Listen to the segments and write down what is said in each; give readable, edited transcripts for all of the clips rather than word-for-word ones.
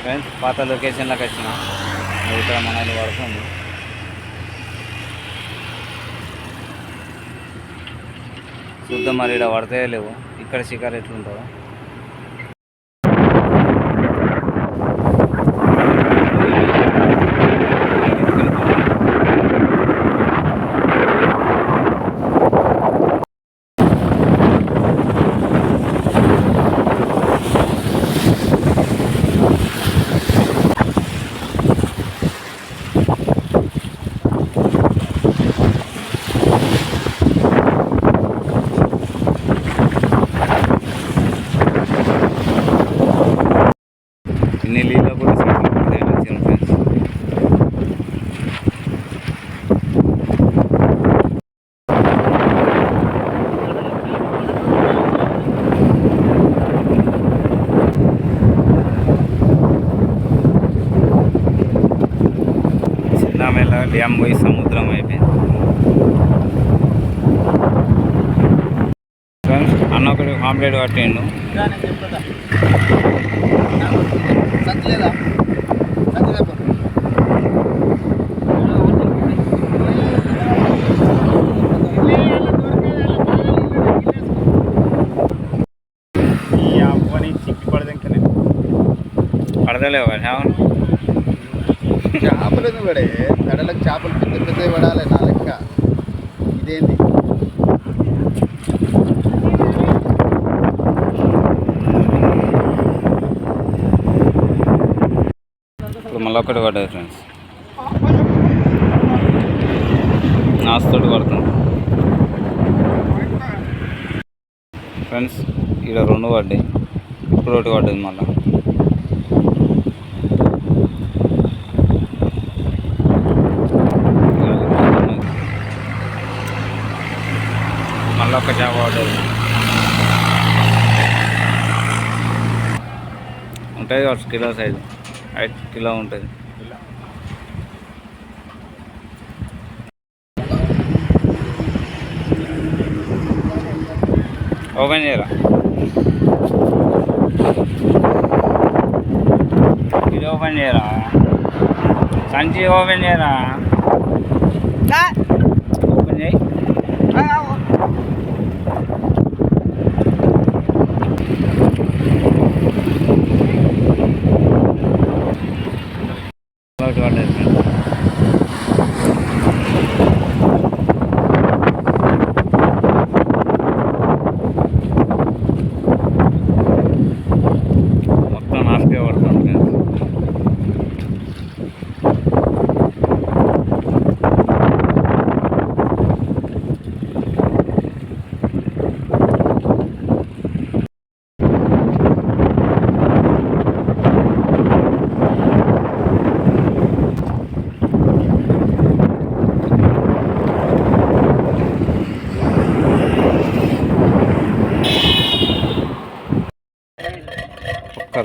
Friends పాత లొకేషన్లోకి వచ్చిన ఇక్కడ మనల్ని పడుతుంది. చూద్దాం మరి ఇక్కడ పడతాయో లేవు. ఇక్కడ షికారు ఎట్లుంటుందో. నీళ్ళ కూడా వచ్చిన ఫ్రెండ్స్. చిన్నమెల్ల డ్యామ్ పోయి సముద్రం అయిపోయింది ఫ్రెండ్స్. అన్న ఒకటి ఆమ్లెట్ కట్టిండు. పడతలేవు చేపలు పడే కడలకు చేపలు పెద్ద పెద్దవి పడాలి నా లెక్క. ఇదేంటి ఇప్పుడు మళ్ళీ ఒకటి పడ్డది ఫ్రెండ్స్. నాస్తోటి పడుతుంది ఫ్రెండ్స్. ఇక్కడ 2 పడ్డాయి. ఇప్పుడు ఒకటి పడ్డది మళ్ళీ. మళ్ళీ ఒక చేప పడ్డది. ఉంటుంది కావచ్చు కిలో సైజు. 5 కిలో ఉంటుంది. ఓపెన్ చేయరా. ఇది ఓపెన్ చేయరా. సంచి ఓపెన్ చేయరా. ఓపెన్ చేయి. మొత్తం నాసుకే పడుతుంది.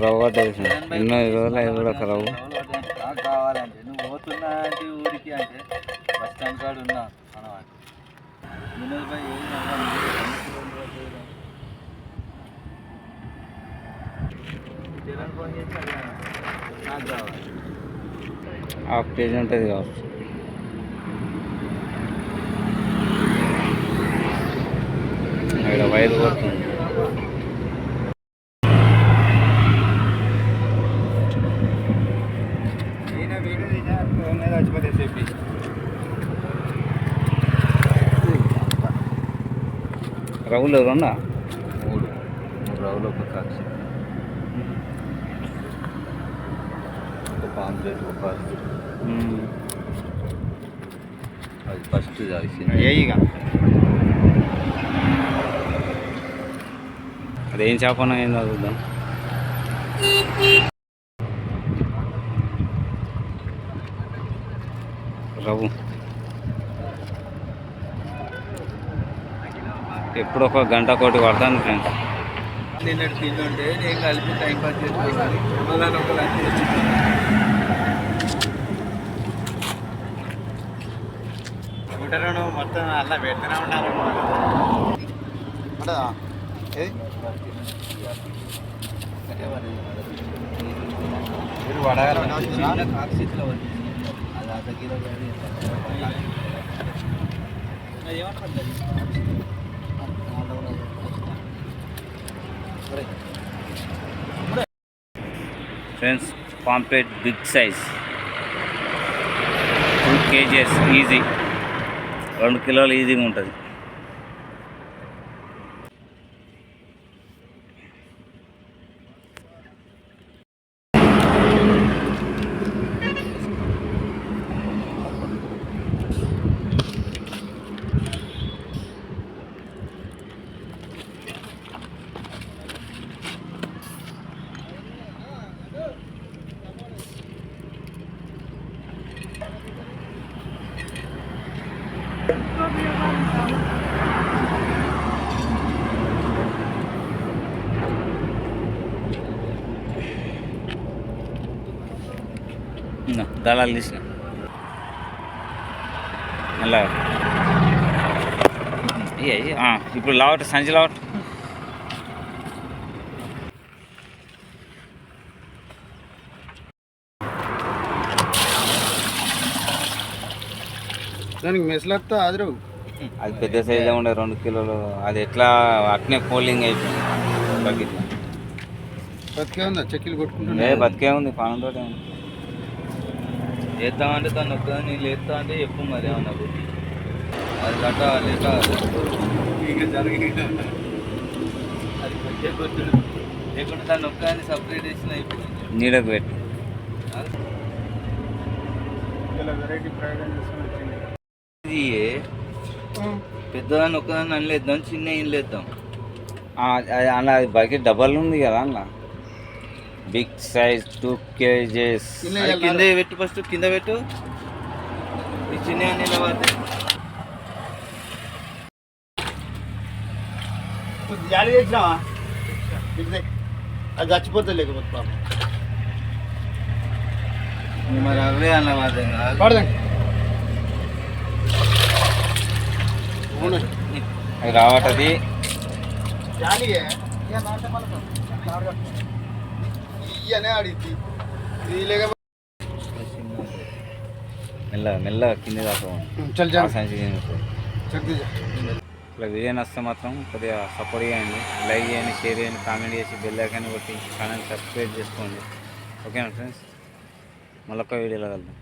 రవ్వ పట్టేసి ఎన్నో 20 రోజులు 5 కూడా రవ్వ కావాలంటే నువ్వు పోతున్నా అంటే ఊరికి అంటే బస్ స్టాండ్ కాడ ఉన్నా అనమాట. ఫోన్ చేసి నాకు కావాలి. 1/2 కేజీ ఉంటుంది కావచ్చు. ఇక్కడ వైరు కొడుతుంది. రవ్వులు 2 3 రవ్వులు ఒక కక్ష ఒక పాంప్లెట్ ఒక అది ఫస్ట్ ఏయిగా అదేం చేపన ఏం చదువుద్దాం. రవ్వు ఎప్పుడు ఒక గంట కోటి పడతాను ఫ్రెండ్స్. నిన్నటి తింటుంటే నేను కలిపి టైం పాస్ చేసుకున్నాను. మళ్ళీ ఒక లంచ్ తెచ్చుకున్నాను. మొత్తం అలా పెడుతూనే ఉన్నారు. చిన్న కాక్షిత్లో వచ్చింది అది అర్ధ kilo friends pamphlet big size 2 kgs easy, 2 కిలోలు ఈజీగా ఉంటుంది. దళాలు తీసిన అలా ఇప్పుడు లావట్ సంచి లావట్ దానికి మెసలత్తా అదరు అది పెద్ద సైజే ఉండే 2 కిలోలు. అది ఎట్లా అట్నే కూలింగ్ అయిపోయింది బకెట్లో. బతికే ఉందా చెక్కీలు కొట్టుకుంటున్నా బతికే ఉంది, పానంతో ఉంది. చేద్దామంటే తను ఒక్క నేను లేస్తా అంటే చెప్పు మరి నాకు అది గట్ట లేక అది కొంచెం కొట్టుడు లేకుంటే తను ఒక్క సపరేట్ చేసిన అయిపోయింది. నీడకు పెట్టి వెరైటీ ప్రయోగం చేసుకుని వచ్చింది. ఇది పెద్దదాన్ని ఒక్కదాన్ని అనలేద్దాం, చిన్న ఇల్లేద్దాం. అలా బకెట్ డబల్ ఉంది కదా అలా. Big size 2 kgs. కింద పెట్టు, ఫస్ట్ కింద పెట్టు. ఈ చిన్న నిలబడితే జాలి తెచ్చినావా? అది చచ్చిపోతుంది లేకపోతే పాపం. మరి అవే అన్నమాట అది రావటది మెల్లగా మెల్లగా కింద దాకా సంచి ఇట్లా వీడియో నచ్చితే మాత్రం కొద్దిగా సపోర్ట్ చేయండి, లైక్ చేయండి, షేర్ చేయండి, కామెంట్ చేసి బెల్ ఐకాన్ కొట్టి ఛానల్ సబ్స్క్రైబ్ చేసుకోండి. ఓకేనా ఫ్రెండ్స్, మళ్ళొక్క వీడియోలో కలుద్దాం.